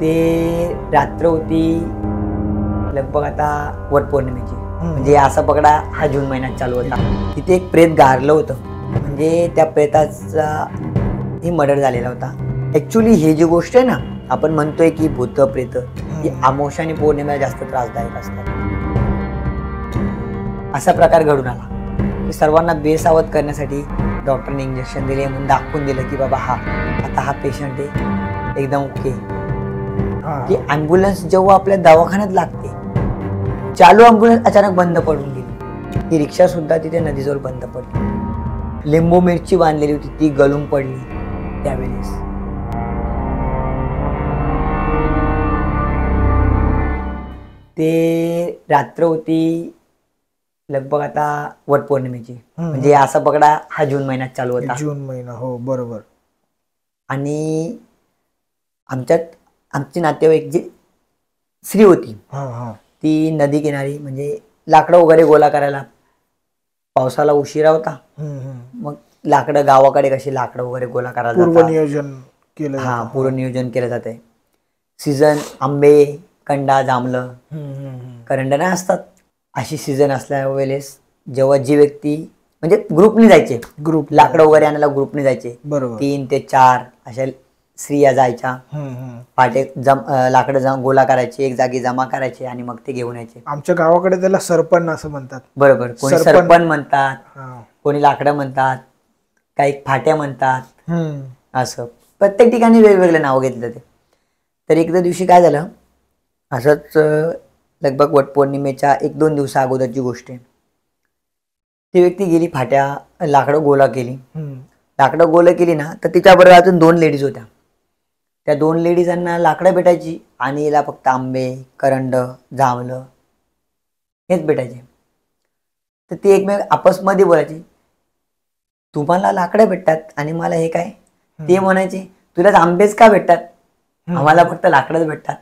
ते रात्र होती लगभग आता वटपौर्णिमेची, म्हणजे असं पकडा हा जून महिन्यात चालू होता. तिथे एक प्रेत गारलं होतं, म्हणजे त्या प्रेताचा ही मर्डर झालेला होता. ऍक्च्युली हे जी गोष्ट आहे ना, आपण म्हणतोय की भूत प्रेत ही अमावस्या आणि पौर्णिमेला जास्त त्रासदायक असतात. असा प्रकार घडून आला. सर्वांना बेसावध करण्यासाठी डॉक्टरने इंजेक्शन दिले, म्हणून दाखवून दिलं की बाबा आता हा पेशंट आहे एकदम ओके. की ॲम्ब्युलन्स जेव्हा आपल्या दवाखान्यात लागते, चालू ॲम्ब्युलन्स अचानक बंद पडून गेली. ही रिक्षा सुद्धा तिथे नदीजवळ बंद पडली. लिंबू मिरची बांधलेली होती ती गळून पडली. त्यावेळेस ते रात्र होती लगभग आता वटपौर्णिमेची, म्हणजे असं पकडा हा जून महिन्यात चालू होता. जून महिना, हो बरोबर. आणि आमची नातेवाईक जी स्त्री होती ती नदी किनारी, म्हणजे लाकडं वगैरे गोळा करायला, पावसाला उशिरा होता, मग लाकडं गावाकडे कशी लाकडं वगैरे गोळा करायला पूर्वनियोजन केलं. पूर्वनियोजन केलं जाते. सीझन आंबे, कंडा, जांभळं, करंड नाही असतात, अशी सीझन असल्या वेळेस जेव्हा जी व्यक्ती म्हणजे ग्रुपने जायचे, लाकडं वगैरे आणायला ग्रुपने जायचे, 3 ते 4 अशा स्त्रिया जायच्या. पाटे लाकडं गोळा करायचे, एक जागी जमा करायचे आणि मग ते घेऊन यायचे. आमच्या गावाकडे त्याला सरपण असं म्हणतात. बरोबर, कोणी सरपण म्हणतात, कोणी लाकडं म्हणतात, काही फाट्या म्हणतात. असं प्रत्येक ठिकाणी वेगवेगळे नाव घेतलं ते. तर एकदा दिवशी काय झालं, असंच लगभग वटपौर्णिमेच्या 1-2 दिवसा अगोदरची गोष्ट आहे. ती व्यक्ती गेली फाट्या, लाकडं गोळा केली. लाकडं गोळा केली ना, तर तिच्याबरोबर अजून 2 लेडीज होत्या. त्या 2 लेडीजांना लाकडं भेटायची आणि हिला फक्त आंबे, करंड, जांभळं हेच भेटायचे. तर ती एकमेक आपसमध्ये बोलायची, तुम्हाला लाकडं भेटतात आणि मला हे काय? ते म्हणायचे, तुलाच आंबेच का भेटतात, आम्हाला फक्त लाकडंच भेटतात.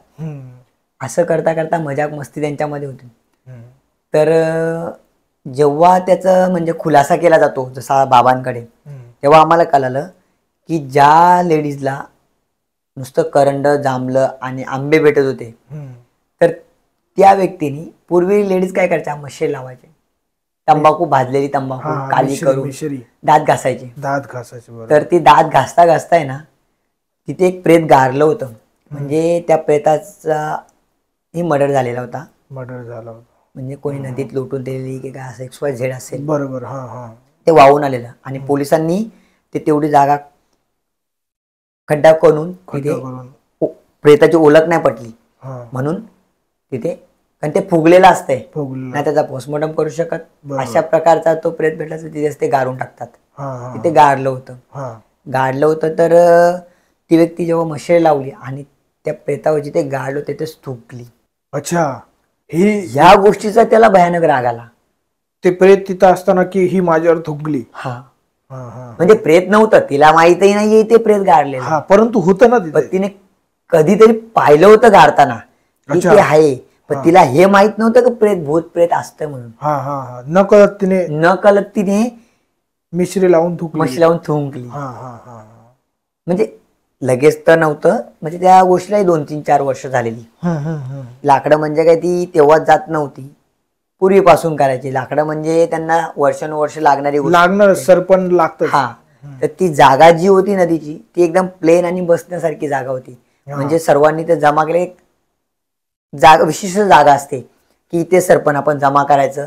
असं करता करता मजाक मस्ती त्यांच्यामध्ये होती. तर जेव्हा त्याचं म्हणजे खुलासा केला जातो जसा बाबांकडे, तेव्हा आम्हाला कळालं की ज्या लेडीजला नुसतं करंड, जांभळं आणि आंबे भेटत होते, तर त्या व्यक्तीने पूर्वी लेडीज काय करायच्या, मशे लावायचे, तंबाखू, भाजलेली तंबाखू काली करून दात घासायचे. तर ती दात घासता घासताय ना, तिथे एक प्रेत गारलं होतं, म्हणजे त्या प्रेताचा ही मर्डर झालेला होता. म्हणजे कोणी नदीत लोटून दिलेली की काय असं XYZ असेल. बरोबर. ते वाहून आलेलं आणि पोलिसांनी ते तेवढी जागा खड्डा करून तिथे प्रेताची ओळख नाही पटली म्हणून तिथे, कारण ते फुगलेलं असतंय ना, त्याचा पोस्टमॉर्टम करू शकत. अशा प्रकारचा तो प्रेत भेटला तर तिथेच ते गारून टाकतात. तिथे गाडलं होतं. तर ती व्यक्ती जेव्हा मशे लावली आणि त्या प्रेतावरची ते गाडलं तिथेच थुंकली. अच्छा, ह्या गोष्टीचा त्याला भयानक राग आला. ते प्रेत तिथं असताना की ही माझ्यावर थुंकली. म्हणजे प्रेत नव्हतं, तिला माहितही नाहीये ते प्रेत गाडले, परंतु होतं ना, पण तिने कधीतरी पाहिलं होतं गाडताना की ते आहे, पण तिला हे माहित नव्हतं की प्रेत भूत प्रेत असतं म्हणून. न कळत तिने मिश्री लावून थुंकली. म्हणजे लगेच तर नव्हतं, म्हणजे त्या गोष्टीला 2-3-4 वर्ष झालेली. लाकडं म्हणजे काय ती तेव्हाच जात नव्हती, पूर्वीपासून करायची. लाकडं म्हणजे त्यांना वर्षानुवर्ष लागणारी सरपण लागतं. तर ती जागा जी होती नदीची, ती एकदम प्लेन आणि बसण्यासारखी जागा होती. म्हणजे सर्वांनी ते जमा केले, जागा विशिष्ट जागा असते की इथे सरपण आपण जमा करायचं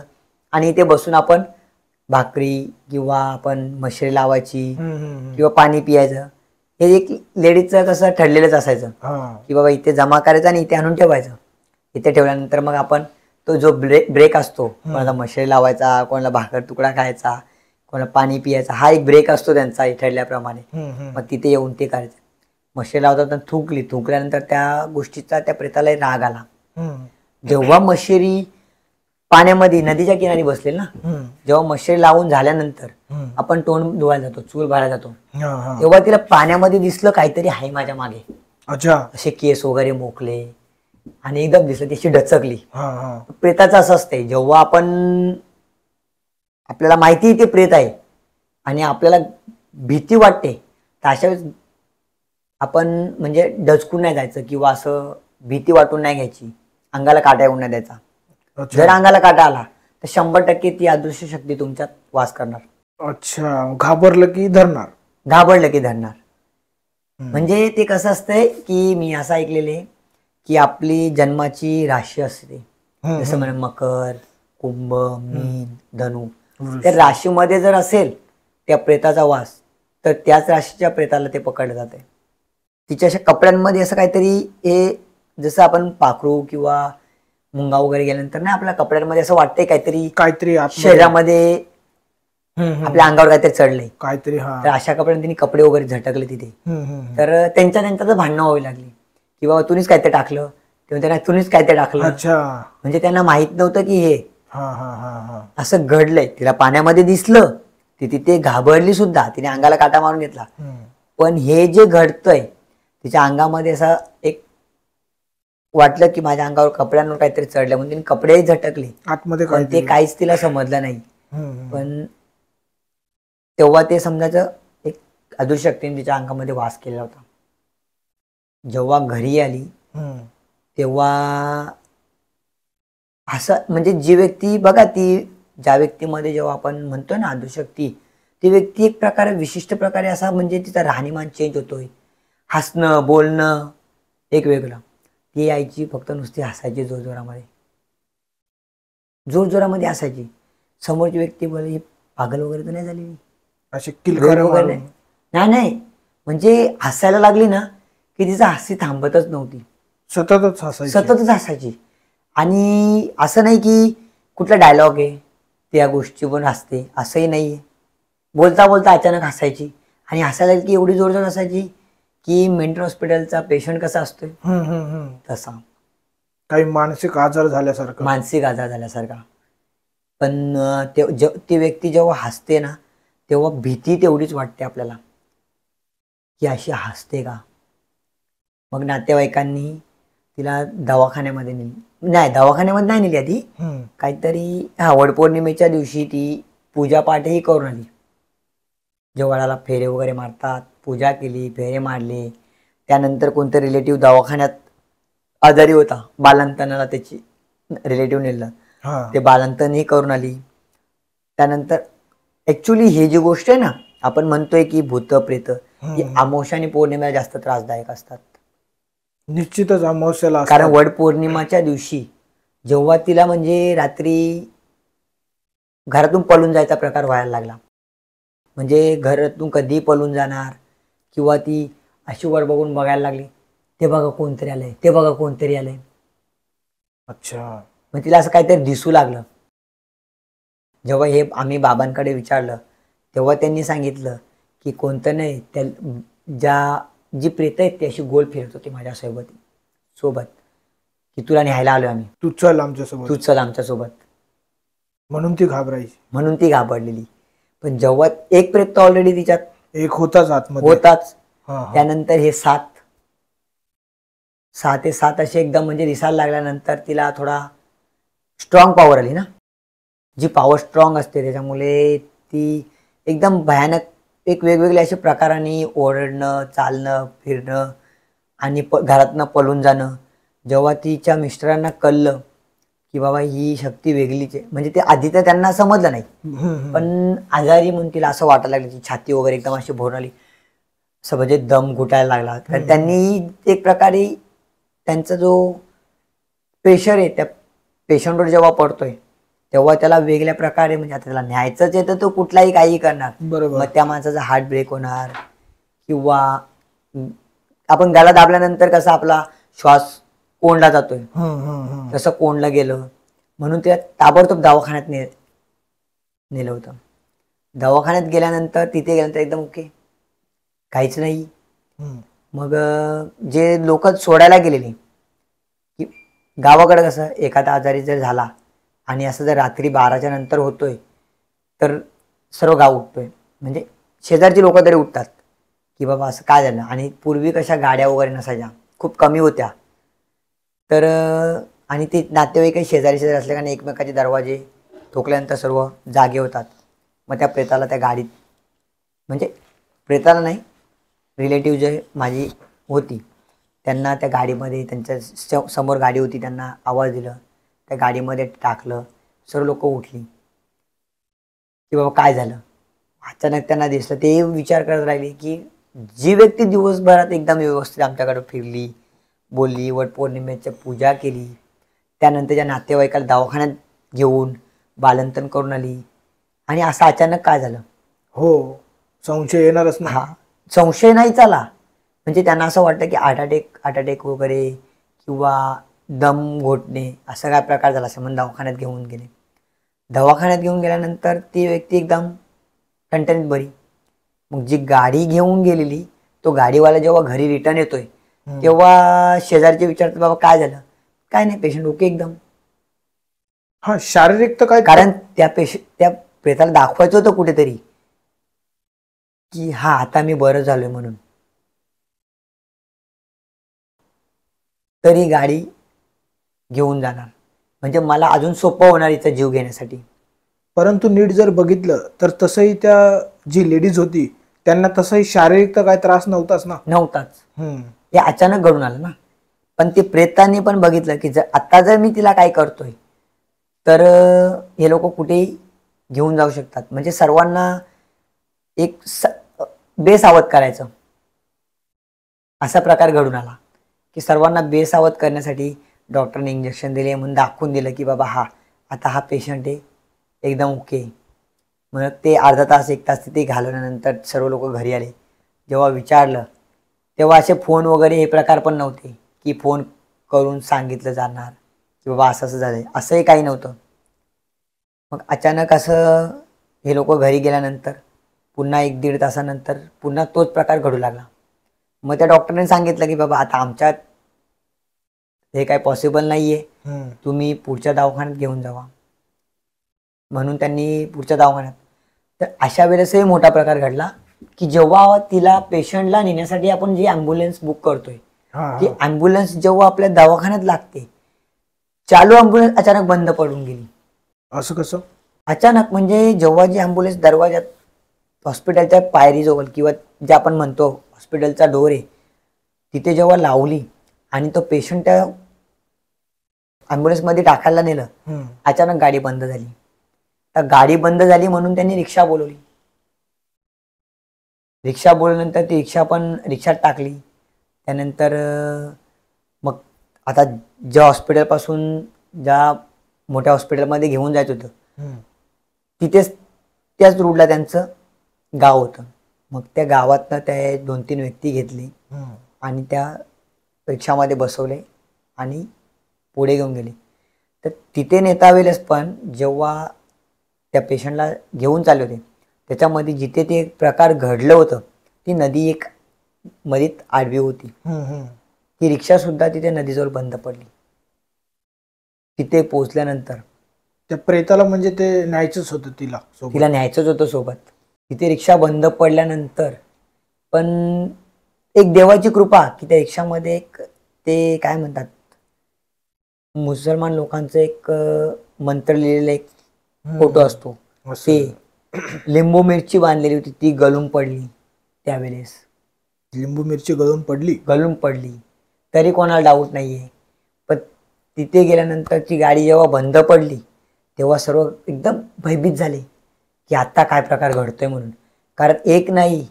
आणि इथे बसून आपण भाकरी किंवा आपण मशरी लावायची किंवा पाणी पियायचं. हे एक लेडीजचं कसं ठरलेलंच असायचं की बाबा इथे जमा करायचं आणि इथे आणून ठेवायचं. इथे ठेवल्यानंतर मग आपण तो जो ब्रेक असतो, कोणाला मशरी लावायचा, कोणाला भाकर तुकडा खायचा, कोणाला पाणी पियायचा, हा एक ब्रेक असतो त्यांचा ठरल्याप्रमाणे. मग तिथे येऊन ते करायचं. मशरी लावतात थुंकल्यानंतर त्या गोष्टीचा त्या प्रेताला राग आला. जेव्हा मशरी पाण्यामध्ये नदीच्या किनारी बसले ना, जेव्हा मशरी लावून झाल्यानंतर आपण तोंड धुवायला जातो, चूल भरायला जातो, तेव्हा तिला पाण्यामध्ये दिसलं काहीतरी आहे माझ्या मागे. असे केस वगैरे मोकले आणि एकदम दिसलं, त्याची डचकली. प्रेताचं असं असतंय, जेव्हा आपल्याला माहिती ते प्रेत आहे आणि आपल्याला भीती वाटते, तर अशा वेळेस आपण म्हणजे डचकून नाही जायचं किंवा असं भीती वाटून नाही घ्यायची, अंगाला काटा येऊन नाही द्यायचा. जर अंगाला काटा आला तर 100% ती अदृश्य शक्ती तुमच्यात वास करणार. अच्छा, घाबरलं की धरणार. घाबरलं की धरणार. म्हणजे ते कसं असतंय की मी असं ऐकलेले की आपली जन्माची राशी असते, जसं म्हणजे मकर, कुंभ, मीन, धनु. त्या राशीमध्ये जर असेल त्या प्रेताचा वास तर त्याच राशीच्या प्रेताला ते पकडलं जाते. तिच्या अशा कपड्यांमध्ये असं काहीतरी हे, जसं आपण पाखरू किंवा मुंगा वगैरे गेल्यानंतर ना आपल्या कपड्यांमध्ये असं वाटतंय काहीतरी शरीरामध्ये आपल्या अंगावर काहीतरी चढलंय काहीतरी. तर अशा कपड्यांनी तिने कपडे वगैरे झटकले तिथे. तर त्यांच्यात भांडणं व्हावी लागली की बाबा तुम्हीच काय ते टाकलं, तेव्हा त्यांना तुम्हीच काय ते टाकलं. म्हणजे त्यांना माहित नव्हतं की हे असं घडलंय. तिला पाण्यामध्ये दिसलं, ती तिथे घाबरली सुद्धा, तिने अंगाला काटा मारून घेतला. पण हे जे घडतंय तिच्या अंगामध्ये असं एक वाटलं की माझ्या अंगावर कपड्यांवर काहीतरी चढलं, म्हणून तिने कपडेही झटकले आतमध्ये, पण ते काहीच तिला समजलं नाही. पण तेव्हा ते समजायचं एक अदृश्य शक्तीने तिच्या अंगामध्ये वास केला होता. जेव्हा घरी आली तेव्हा असं म्हणजे जी व्यक्ती बघा, ती ज्या व्यक्तीमध्ये जेव्हा आपण म्हणतोय ना अदृश्य शक्ती, ती व्यक्ती एक प्रकारे विशिष्ट प्रकारे असा म्हणजे तिचा राहणीमान चेंज होतोय, हसणं बोलणं एक वेगळं. ती यायची फक्त नुसती हसायची जोरजोरामध्ये हसायची. समोरची व्यक्ती बोले ही पागल वगैरे तर नाही झाली, अशी किलकार वगैरे नाही, म्हणजे हसायला लागली ना की तिचं हास्य थांबतच नव्हती, सततच हसायची. आणि असं नाही की कुठला डायलॉग आहे त्या गोष्टी पण हसते, असंही नाहीये. बोलता बोलता अचानक हसायची, आणि हसायला की एवढी जोरजोर हसायची की मेंटल हॉस्पिटलचा पेशंट कसा असतोय तसा, काही मानसिक आजार झाल्यासारखा. पण ती व्यक्ती जेव्हा हसते ना तेव्हा भीती तेवढीच वाटते आपल्याला की अशी हसते का. मग नातेवाईकांनी तिला दवाखान्यामध्ये दवाखान्यामध्ये नाही नेली आधी, काहीतरी वडपौर्णिमेच्या दिवशी ती पूजा पाठही करून आली. जेवाळाला फेरे वगैरे मारतात, पूजा केली, फेरे मारले. त्यानंतर कोणतं रिलेटिव्ह दवाखान्यात आजारी होता, बालांतनाला त्याची रिलेटिव्ह नेलं, ते बालांतनही करून आली. त्यानंतर ऍक्च्युली हे जी गोष्ट आहे ना आपण म्हणतोय की भूत प्रेत, ही अमावस्या आणि पौर्णिमेला जास्त त्रासदायक असतात. निश्चितच अमावस्याला, कारण वड पौर्णिमाच्या दिवशी जेव्हा तिला म्हणजे रात्री घरातून पळून जायचा प्रकार व्हायला लागला, म्हणजे घरातून कधी पळून जाणार किंवा ती अशी वर बघून बघायला लागली, ते बघा कोणतरी आलंय, ते बघा कोणतरी आलंय. अच्छा, मग तिला असं काहीतरी दिसू लागलं. जेव्हा हे आम्ही बाबांकडे विचारलं तेव्हा त्यांनी सांगितलं की कोणतं नाही, त्या जी प्रेत आहेत ती अशी गोल फिरत होती माझ्या सोबत की तुला न्यायला आलोय आम्ही, तू चल आमच्यासोबत. म्हणून ती घाबरलेली. पण जेव्हा एक प्रेत ऑलरेडी तिच्यात एक होताच, त्यानंतर हे 7 असे एकदम म्हणजे दिसायला लागल्यानंतर तिला थोडा स्ट्रॉंग पॉवर आली ना. जी पॉवर स्ट्रॉंग असते त्याच्यामुळे ती एकदम भयानक एक वेगवेगळे अशा प्रकाराने ओरडणं, चालणं, फिरणं आणि घरातनं पळून जाणं. जेव्हा तिच्या मिस्टरांना कळलं की बाबा ही शक्ती वेगळीच आहे, म्हणजे ते आधी तर त्यांना समजलं नाही, पण आजारी म्हणून तिला असं वाटायला लागलं, ती छाती वगैरे एकदम अशी भरून आली, असं म्हणजे दम घुटायला लागला. तर त्यांनी एक प्रकारे त्यांचा जो प्रेशर आहे त्या पेशंटवर जेव्हा पडतोय तेव्हा त्याला वेगळ्या प्रकारे, म्हणजे आता त्याला न्यायचंच आहे तर तो कुठलाही काही करणार, मग त्या माणसाचा हार्ट ब्रेक होणार किंवा आपण गळा दाबल्यानंतर कसा आपला श्वास कोंडला जातोय तसं कोंडलं गेलं. म्हणून ते ताबडतोब दवाखान्यात नेलं होतं. दवाखान्यात गेल्यानंतर तिथे गेल्यानंतर एकदम ओके, काहीच नाही. मग जे लोक सोडायला गेलेली की गावाकडे कसं एखादा आजारी जर झाला आणि असं जर रात्री 12च्या नंतर होतोय तर सर्व गाव उठतोय, म्हणजे शेजारची लोक तरी उठतात की बाबा असं काय झालं. आणि पूर्वी कशा गाड्या वगैरे नसायच्या, खूप कमी होत्या. तर आणि ते नातेवाईक शेजारी असल्या कारण एकमेकाचे दरवाजे ठोकल्यानंतर सर्व जागे होतात. मग त्या प्रेताला त्या गाडीत, म्हणजे प्रेताला नाही, रिलेटिव्ह जे माझी होती. त्यांना त्या गाडीमध्ये त्यांच्या समोर गाडी होती, त्यांना आवाज दिलं, त्या गाडीमध्ये टाकलं. सर्व लोक उठली की बाबा काय झालं. अचानक त्यांना दिसलं. ते विचार करत राहिले की जी व्यक्ती दिवसभरात एकदम व्यवस्थित आमच्याकडे फिरली, बोलली, वटपौर्णिमेची पूजा केली, त्यानंतर त्या नातेवाईकाला दवाखान्यात घेऊन बालंतन करून आली, आणि असं अचानक काय झालं. हो, संशय येणारच ना. हा, संशय नाही चाला. म्हणजे त्यांना असं वाटतं की हार्ट अटॅक वगैरे किंवा दम घोटणे असा काय प्रकार झाला असं म्हणून दवाखान्यात घेऊन गेले. दवाखान्यात घेऊन गेल्यानंतर ती व्यक्ती एकदम ठणठणीत बरी. मग जी गाडी घेऊन गेलेली, तो गाडीवाला जेव्हा घरी रिटर्न येतोय तेव्हा शेजारचे विचारतात बाबा काय झालं. काय नाही, पेशंट ओके एकदम. हा, शारीरिक तर काय, कारण त्या प्रेताला दाखवायचं होतं कुठेतरी की हा आता मी बरं झालोय म्हणून. तरी गाडी घेऊन जाणार म्हणजे मला अजून सोपं होणार इथं जीव घेण्यासाठी. परंतु नीट जर बघितलं तर तसंही त्या जी लेडीज होती त्यांना तसंही शारीरिक तर काय त्रास नव्हताच ना. नव्हताच. हे अचानक घडून आलं ना. पण ते प्रेतांनी पण बघितलं की आता जर मी तिला काय करतोय तर हे लोक कुठेही घेऊन जाऊ शकतात. म्हणजे सर्वांना एक बेसावध करायचं असा प्रकार घडून आला की सर्वांना बेसावध करण्यासाठी डॉक्टरने इंजेक्शन दिले, म्हणून दाखवून दिलं की बाबा हा आता हा पेशंट आहे एकदम ओके. मग ते अर्धा तास 1 तास तिथे घालवल्यानंतर सर्व लोक घरी आले. जेव्हा विचारलं तेव्हा असे फोन वगैरे हे प्रकार पण नव्हते की फोन करून सांगितलं जाणार की बाबा असं असं झालंय, असंही काही नव्हतं. मग अचानक असं हे लोक घरी गेल्यानंतर पुन्हा 1-1.5 तासानंतर पुन्हा तोच प्रकार घडू लागला. मग त्या डॉक्टरने सांगितलं की बाबा आता आमच्यात हे काय पॉसिबल नाहीये, तुम्ही पुढच्या दवाखान्यात घेऊन जावा. म्हणून त्यांनी पुढच्या दवाखान्यात. तर अशा वेळेसही मोठा प्रकार घडला की जेव्हा तिला पेशंटला नेण्यासाठी आपण जी ॲम्ब्युलन्स बुक करतोय ती ॲम्ब्युलन्स जेव्हा आपल्या दवाखान्यात लागते, चालू ॲम्ब्युलन्स अचानक बंद पडून गेली. असं कसं अचानक म्हणजे जेव्हा जी ॲम्ब्युलन्स दरवाजात हॉस्पिटलच्या पायरीजवळ किंवा जे आपण म्हणतो हॉस्पिटलचा डोर आहे तिथे जेव्हा लावली आणि तो पेशंट त्या ॲम्ब्युलन्समध्ये टाकायला नेलं, अचानक गाडी बंद झाली. तर गाडी बंद झाली म्हणून त्यांनी रिक्षा बोलवली. रिक्षा बोलवल्यानंतर ती रिक्षात टाकली. त्यानंतर मग आता ज्या हॉस्पिटलपासून ज्या मोठ्या हॉस्पिटलमध्ये घेऊन जायचं होतं तिथेच त्याच रूटला त्यांचं गाव होतं. मग त्या गावातनं त्या 2-3 व्यक्ती घेतली आणि त्या रिक्षामध्ये बसवले आणि पुढे घेऊन गेले. तर तिथे नेता वेळेस पण जेव्हा त्या पेशंटला घेऊन चालले होते त्याच्यामध्ये जिथे ते प्रकार घडलं होतं ती नदी एक मधीत आडवी होती. ती रिक्षासुद्धा तिथे नदीजवळ बंद पडली. तिथे पोहोचल्यानंतर त्या प्रेताला म्हणजे ते न्यायचंच होतं, तिला न्यायचंच होतं सोबत. तिथे रिक्षा बंद पडल्यानंतर पण एक देवाची कृपा की त्या रिक्षामध्ये एक ते काय म्हणतात मुसलमान लोकांचं एक मंत्र लिहिलेला एक फोटो असतो, ते लिंबू मिरची बांधलेली होती ती गळून पडली. त्यावेळेस लिंबू मिरची गळून पडली तरी कोणाला डाऊट नाहीये. पण तिथे गेल्यानंतर ती गाडी जेव्हा बंद पडली तेव्हा सर्व एकदम भयभीत झाले की आता काय प्रकार घडतोय म्हणून. कारण एक नाही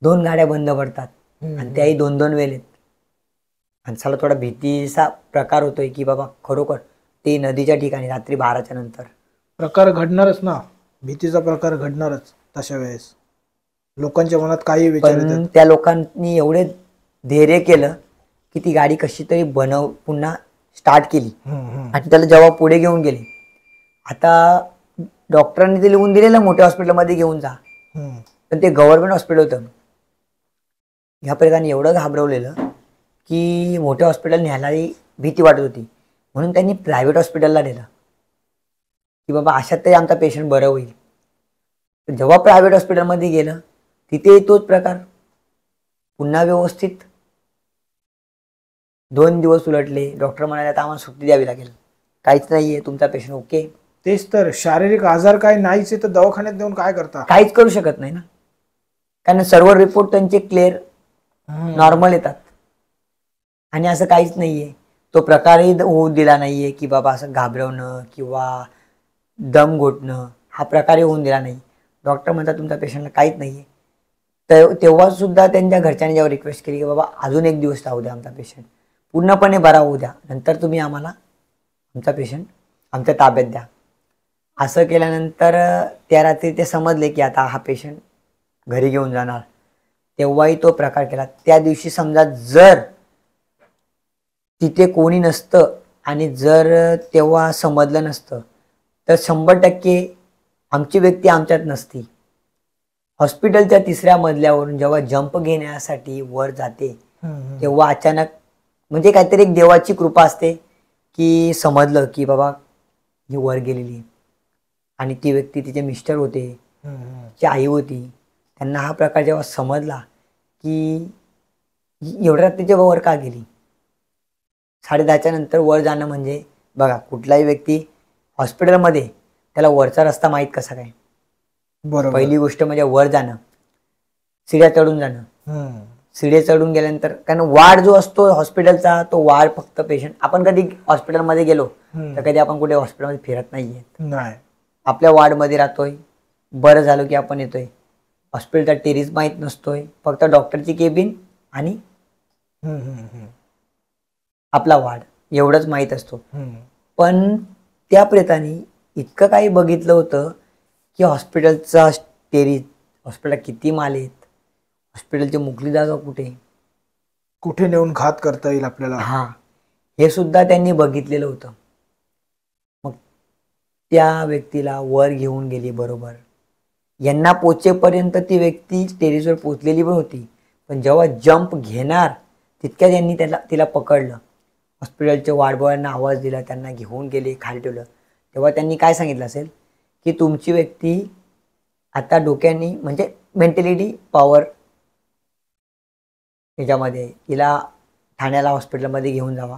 2 गाड्या बंद पडतात आणि त्याही 2-2 वेळेत. माणसाला थोडा भीतीचा प्रकार होतोय की बाबा खरोखर ते नदीच्या ठिकाणी रात्री 12च्या नंतर प्रकार घडणारच ना, भीतीचा प्रकार घडणारच. तशा वेळेस लोकांच्या मनात काही विचार येतात. त्या लोकांनी एवढे धैर्य केलं की ती गाडी कशी तरी पुन्हा स्टार्ट केली आणि त्याला जेव्हा पुढे घेऊन गेले. आता डॉक्टरांनी ते लिहून दिलेलं मोठ्या हॉस्पिटलमध्ये घेऊन जा, पण ते गव्हर्नमेंट हॉस्पिटल होतं. ह्या प्रेतांनी एवढं घाबरवलेलं की मोठ्या हॉस्पिटल न्यायलाही भीती वाटत होती. म्हणून त्यांनी प्रायव्हेट हॉस्पिटलला नेलं की बाबा अशात तरी आमचा पेशंट बरं होईल. जेव्हा प्रायव्हेट हॉस्पिटलमध्ये गेलं तिथे तोच प्रकार पुन्हा व्यवस्थित. 2 दिवस उलटले. डॉक्टर म्हणाले आता आम्हाला सुट्टी द्यावी लागेल, काहीच नाहीये, तुमचा पेशंट ओके. तेच तर, शारीरिक आजार काय नाहीच तर दवाखान्यात नेऊन काय करता, काहीच करू शकत नाही ना. कारण सर्व रिपोर्ट त्यांचे क्लिअर नॉर्मल येतात. आणि असं काहीच नाहीये, तो प्रकारही होऊ दिला नाहीये की बाबा असं घाबरवणं किंवा दम घोटणं हा प्रकारही होऊन दिला नाही. डॉक्टर म्हणतात तुमच्या पेशंटला काहीच नाहीये. तर तेव्हा सुद्धा त्यांच्या घरच्यांनी जेव्हा रिक्वेस्ट केली की बाबा अजून एक दिवस राहू द्या, आमचा पेशंट पूर्णपणे बरा होऊ द्या, नंतर तुम्ही आम्हाला आमचा पेशंट आमच्या ताब्यात द्या. असं केल्यानंतर त्या रात्री ते समजले की आता हा पेशंट घरी घेऊन जाणार. तेव्हाही तो प्रकार केला. त्या दिवशी समजा जर तिथे कोणी नसतं आणि जर तेव्हा समजलं नसतं तर 100% आमची व्यक्ती आमच्यात नसती. हॉस्पिटलच्या 3ऱ्या मजल्यावरून जेव्हा जंप घेण्यासाठी वर जाते तेव्हा अचानक म्हणजे काहीतरी एक देवाची कृपा असते की समजलं की बाबा ही वर गेलेली. आणि ती व्यक्ती तिचे मिस्टर होते, तिची आई होती. त्यांना हा प्रकार जेव्हा समजला की एवढ्या रात्रीच्या वर का गेली, 10:30च्या नंतर वर जाणं म्हणजे बघा कुठलाही व्यक्ती हॉस्पिटलमध्ये त्याला वरचा रस्ता माहीत कसा काय. पहिली गोष्ट म्हणजे वर जाणं, शिड्या चढून जाणं. शिडे चढून गेल्यानंतर कारण वार्ड जो असतो हॉस्पिटलचा तो वार्ड फक्त पेशंट, आपण कधी हॉस्पिटलमध्ये गेलो तर कधी आपण कुठे हॉस्पिटलमध्ये फिरत नाहीये, आपल्या वार्डमध्ये राहतोय. बरं झालं की आपण येतोय. हॉस्पिटलचा टेरिस माहीत नसतोय, फक्त डॉक्टरची केबिन आणि आपला वार्ड एवढंच माहीत असतो. पण त्या प्रेताने इतकं काही बघितलं होतं की हॉस्पिटलचा टेरिस, हॉस्पिटल किती माल आहेत, हॉस्पिटलची मोकळी जागा कुठे नेऊन घात करता येईल आपल्याला, हा हे सुद्धा त्यांनी बघितलेलं होतं. मग त्या व्यक्तीला वर घेऊन गेली. बरोबर यांना पोचेपर्यंत ती व्यक्ती टेरिसवर पोचलेली पण होती. पण जेव्हा जंप घेणार तितक्यात यांनी तिला पकडलं. हॉस्पिटलच्या वार्डबॉयांना आवाज दिला, त्यांना घेऊन गेले, खाली ठेवलं. तेव्हा त्यांनी काय सांगितलं असेल की तुमची व्यक्ती आता डोक्याने म्हणजे मेंटॅलिटी पॉवर ह्याच्यामध्ये हिला ठाण्याला हॉस्पिटलमध्ये घेऊन जावा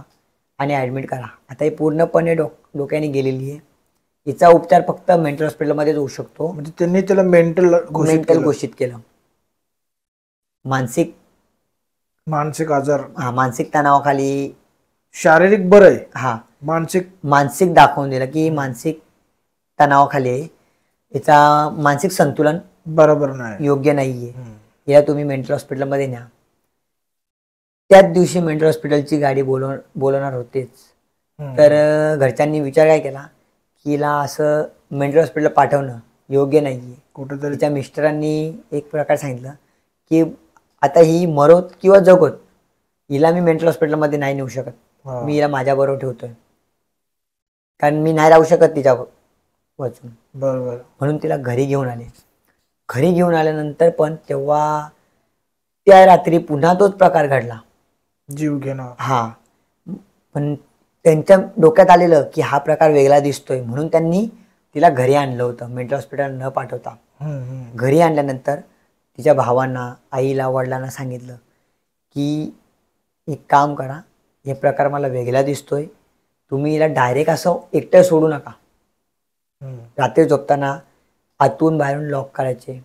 आणि ॲडमिट करा. आता ही पूर्णपणे डोक्याने गेलेली आहे. हिचा उपचार फक्त मेंटल हॉस्पिटलमध्येच होऊ शकतो. म्हणजे त्यांनी त्याला मेंटल घोषित केलं. मानसिक आजार, हा मानसिक तणावाखाली, शारीरिक बरं आहे, हा मानसिक दाखवून दिलं की मानसिक तणावाखाली आहे, याचा मानसिक संतुलन बरोबर नाही, योग्य नाहीये, याला तुम्ही मेंटल हॉस्पिटलमध्ये न्या. त्याच दिवशी मेंटल हॉस्पिटलची गाडी बोलवणार होतेच. तर घरच्यांनी विचार काय केला की हिला असं मेंटल हॉस्पिटल पाठवणं योग्य नाहीये. कुठेतरी तिच्या मिस्टरांनी एक प्रकार सांगितलं की आता ही मरोत किंवा जगोत, हिला मी मेंटल हॉस्पिटलमध्ये नाही नेऊ शकत, मी हिला माझ्याबरोबर ठेवतोय, कारण मी नाही राहू शकत तिच्या वाचून. बरोबर. म्हणून तिला घरी घेऊन आले. घरी घेऊन आल्यानंतर पण तेव्हा त्या रात्री पुन्हा तोच प्रकार घडला, जीव घेणं. हा पण त्यांच्या डोक्यात आलेलं की हा प्रकार वेगळा दिसतोय, म्हणून त्यांनी तिला घरी आणलं होतं मेंटल हॉस्पिटल न पाठवता. घरी आणल्यानंतर तिच्या भावांना, आईला, वडिलांना सांगितलं की एक काम करा, हे प्रकार मला वेगळा दिसतोय, तुम्ही हिला डायरेक्ट असं एकटं सोडू नका. रात्री झोपताना आतून बाहेरून लॉक करायचे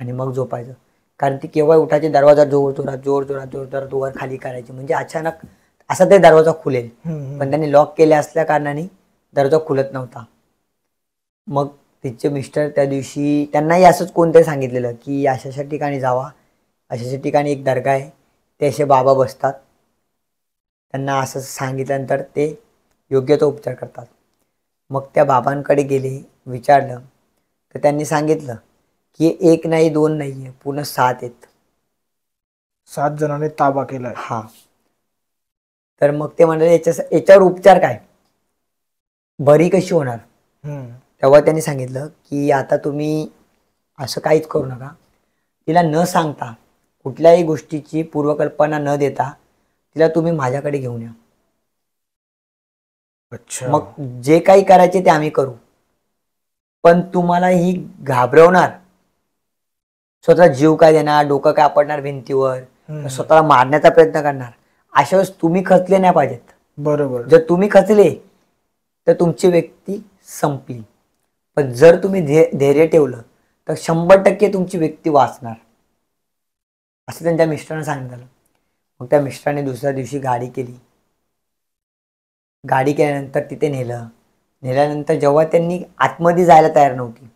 आणि मग झोपायचं. कारण ती केव्हा उठायची, दरवाजा जोरात वर खाली करायची, म्हणजे अचानक असा ते दरवाजा खुलेल. पण त्यांनी लॉक केले असल्या कारणाने दरवाजा खुलत नव्हता. मग तिचे मिस्टर त्या दिवशी त्यांनाही असंच कोणतरी सांगितलेलं की अशा ठिकाणी जावा, अशा ठिकाणी एक दर्गा आहे, ते असे बाबा बसतात, त्यांना असं सांगितल्यानंतर ते योग्य तो उपचार करतात. मग त्या बाबांकडे गेले, विचारलं तर त्यांनी सांगितलं की 1 नाही 2 नाहीये, पूर्ण 7 आहेत. 7 जणांनी ताबा केलाय. हा. तर मग ते म्हणाले याच्यावर उपचार काय, बरी कशी होणार. तेव्हा त्यांनी सांगितलं की आता तुम्ही असं काहीच करू नका, तिला न सांगता, कुठल्याही गोष्टीची पूर्वकल्पना न देता तिला तुम्ही माझ्याकडे घेऊन या. मग जे काही करायचे ते आम्ही करू, पण तुम्हाला ही घाबरवणार, स्वतः जीव काय देणार, डोकं काय आपडणार भिंतीवर, स्वतःला मारण्याचा प्रयत्न करणार, अशा वेळेस तुम्ही खचले नाही पाहिजेत. बरोबर. जर तुम्ही खचले तर तुमची व्यक्ती संपली. पण जर तुम्ही धैर्य ठेवलं तर 100% तुमची व्यक्ती वाचणार. असं त्यांच्या मिस्टरांना सांगण्यात आलं. मग त्या मिस्टरांनी दुसऱ्या दिवशी गाडी केली. गाडी केल्यानंतर तिथे नेल्यानंतर जेव्हा त्यांनी आतमध्ये जायला तयार नव्हती,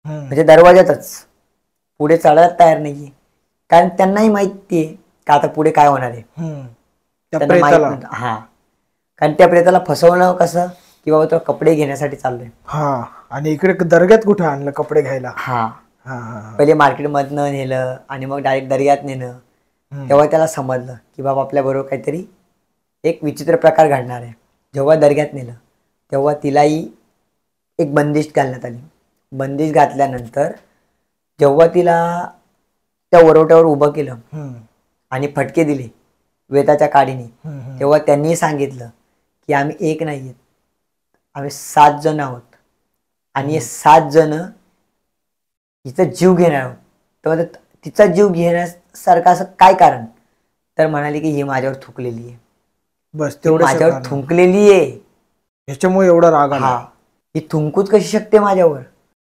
म्हणजे दरवाजातच, पुढे चढायला तयार नाहीये, कारण त्यांनाही माहिती आहे का आता पुढे काय होणार आहे. त्यांना माहित नव्हतं. हा, कारण त्या प्रेताला फसवणं कसं की बाबा तो कपडे घेण्यासाठी चाललोय. हा, आणि इकडे दर्ग्यात कुठे आणलं कपडे घ्यायला? हा, पहिले मार्केटमधनं नेलं आणि मग डायरेक्ट दर्ग्यात नेलं. तेव्हा त्याला समजलं की बाबा आपल्या बरोबर काहीतरी एक विचित्र प्रकार घडणार आहे. जेव्हा दर्ग्यात नेलं तेव्हा तिलाही एक बंदिश घालण्यात आली. बंदिश घातल्यानंतर जेव्हा तिला त्या वरवट्यावर उभं केलं आणि फटके दिले वेताच्या काडीने, तेव्हा त्यांनी सांगितलं की आम्ही एक नाही आहेत, आम्ही 7 जण आहोत आणि हे 7 जण हिचा जीव घेणार आहोत. तेव्हा तिचा जीव घेण्यासारखं असं काय कारण? तर म्हणाले की ही माझ्यावर थुंकलेली आहे. बस तेवढं माझ्यावर थुंकलेली आहे, ह्याच्यामुळे एवढा राग आला. ही थुंकूच कशी शकते माझ्यावर,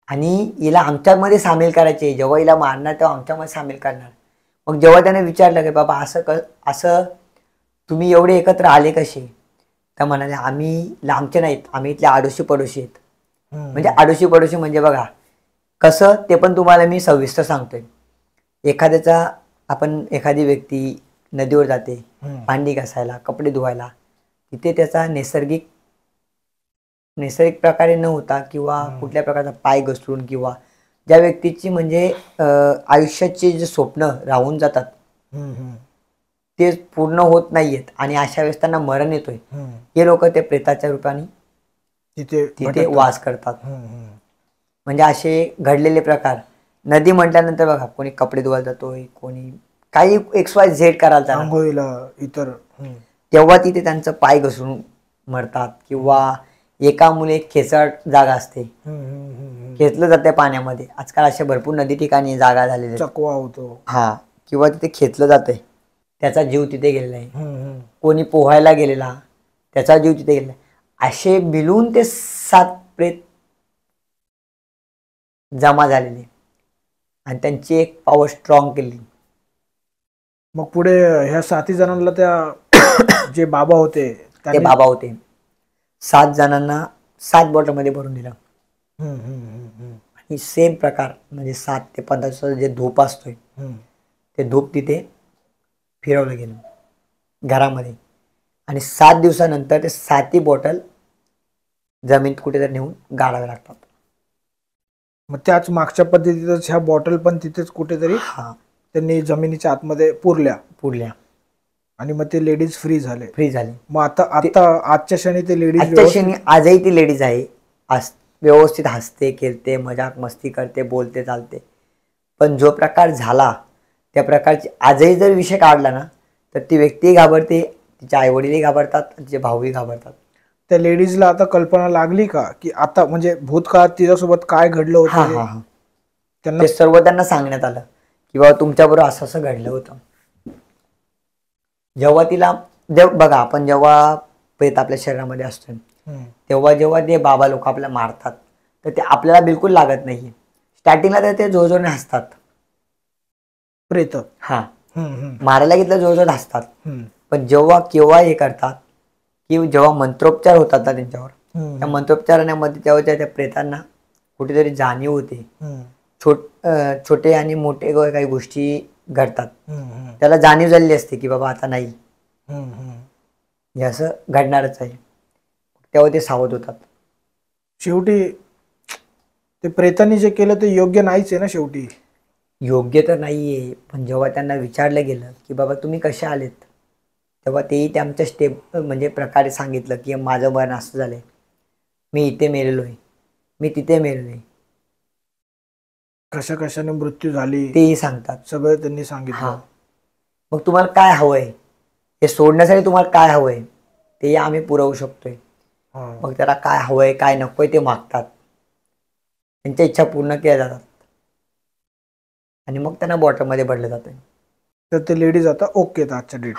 आणि हिला आमच्यामध्ये सामील करायचे. जेव्हा हिला मारणार तेव्हा आमच्यामध्ये सामील करणार. मग जेव्हा त्याने विचारलं की बाबा असं तुम्ही एवढे एकत्र आले कसे, तर म्हणाले आम्ही लांबचे नाहीत, आम्ही इथले आडोशी पडोशी आहेत. म्हणजे आडोशी पडोशी म्हणजे बघा कसं, ते पण तुम्हाला मी सविस्तर सांगतोय. एखादी व्यक्ती नदीवर जाते भांडी घासायला, कपडे धुवायला, तिथे त्याचा नैसर्गिक प्रकारे न होता किंवा कुठल्या प्रकारचा पाय घसरून किंवा ज्या व्यक्तीची म्हणजे आयुष्याचे जे स्वप्न राहून जातात ते पूर्ण होत नाहीयेत आणि अशा वेळेस त्यांना मरण येतोय, हे लोक ते प्रेताच्या रूपाने तिथे वास करतात. म्हणजे असे घडलेले प्रकार. नदी म्हटल्यानंतर बघा कोणी कपडे धुवायला जातोय, कोणी काही XYZ करायला जाणार, इतर तेव्हा तिथे त्यांचं पाय घसरून मरतात. किंवा एका मुले खेचड जागा असते, खेचलं जाते पाण्यामध्ये. आजकाल अशा भरपूर नदी ठिकाणी जागा झालेल्या चकवा होतो. हा, किंवा तिथे खेचलं जातंय, त्याचा जीव तिथे गेलेला आहे. कोणी पोहायला गेलेला, त्याचा जीव तिथे गेलेला. असे मिळून ते 7 प्रेत जमा झालेले आणि त्यांची एक पॉवर स्ट्रॉंग केली. मग पुढे ह्या 7 जणांना त्या जे बाबा होते ते बाबा होते 7 जणांना 7 बॉटलमध्ये भरून दिलं. आणि सेम प्रकार म्हणजे 7 ते 15 दिवसाचा जे धूप असतोय ते धूप तिथे फिरवलं गेलं घरामध्ये. आणि 7 दिवसानंतर ते 7ही बॉटल जमिनीत कुठेतरी नेऊन गाडावे लागतात. मग त्याच मागच्या पद्धतीतच ह्या बॉटल पण तिथेच कुठेतरी त्यांनी जमिनीच्या आतमध्ये पुरल्या आणि मग ते लेडीज फ्री झाले. मग आता आजच्या क्षणी ते लेडीज आजही ती लेडीज आहे, व्यवस्थित हसते, खेळते, मजाक मस्ती करते, बोलते, चालते. पण जो प्रकार झाला त्या प्रकारची आजही जर विषय काढला ना तर ती व्यक्ती घाबरते, तिचे आईवडीलही घाबरतात, तिचे भाऊही घाबरतात. त्या लेडीजला आता कल्पना लागली का की आता म्हणजे भूतकाळात तिच्यासोबत काय घडलं होतं? त्यांना सर्व त्यांना सांगण्यात आलं की बाबा तुमच्याबरोबर असं घडलं होतं. जेव्हा बघा आपण जेव्हा प्रेत आपल्या शरीरामध्ये असतो तेव्हा ते बाबा लोक आपल्याला मारतात तर ते आपल्याला बिलकुल लागत नाही. स्टार्टिंगला तर ते जोरजोराने हसतात प्रेत, मारायला घेतलं जोरजोर हसतात. पण केव्हा हे करतात की जेव्हा मंत्रोपचार होतात ना त्यांच्यावर, त्या मंत्रोपचारामध्ये तेव्हा त्या प्रेतांना कुठेतरी जाणीव होते, छोटे आणि मोठे काही गोष्टी घडतात, त्याला जाणीव झालेली असते की बाबा आता नाही हे असं घडणारच आहे. तेव्हा ते सावध होतात. शेवटी ते प्रेतांनी जे केलं ते योग्य नाहीच आहे ना. शेवटी योग्य तर नाहीये, पण जेव्हा त्यांना विचारलं गेलं की बाबा तुम्ही कसे आलेत, तेव्हा तेही त्यांच्या स्टेप म्हणजे प्रकारे सांगितलं की माझं मरण असं झालंय, मी इथे मेलेलोय, मी तिथे मेलेलोय, कशाने मृत्यू झाली तेही सांगतात. सगळं त्यांनी सांगितलं. मग तुम्हाला काय हवंय, हे सोडण्यासाठी तुम्हाला काय हवंय ते आम्ही पुरवू शकतोय. मग त्याला काय हवंय काय नकोय ते मागतात, त्यांच्या इच्छा पूर्ण केल्या जातात आणि मग त्यांना बॉटलमध्ये भरलं जातं. तर ते लेडीज आता ओके आजच्या डेट.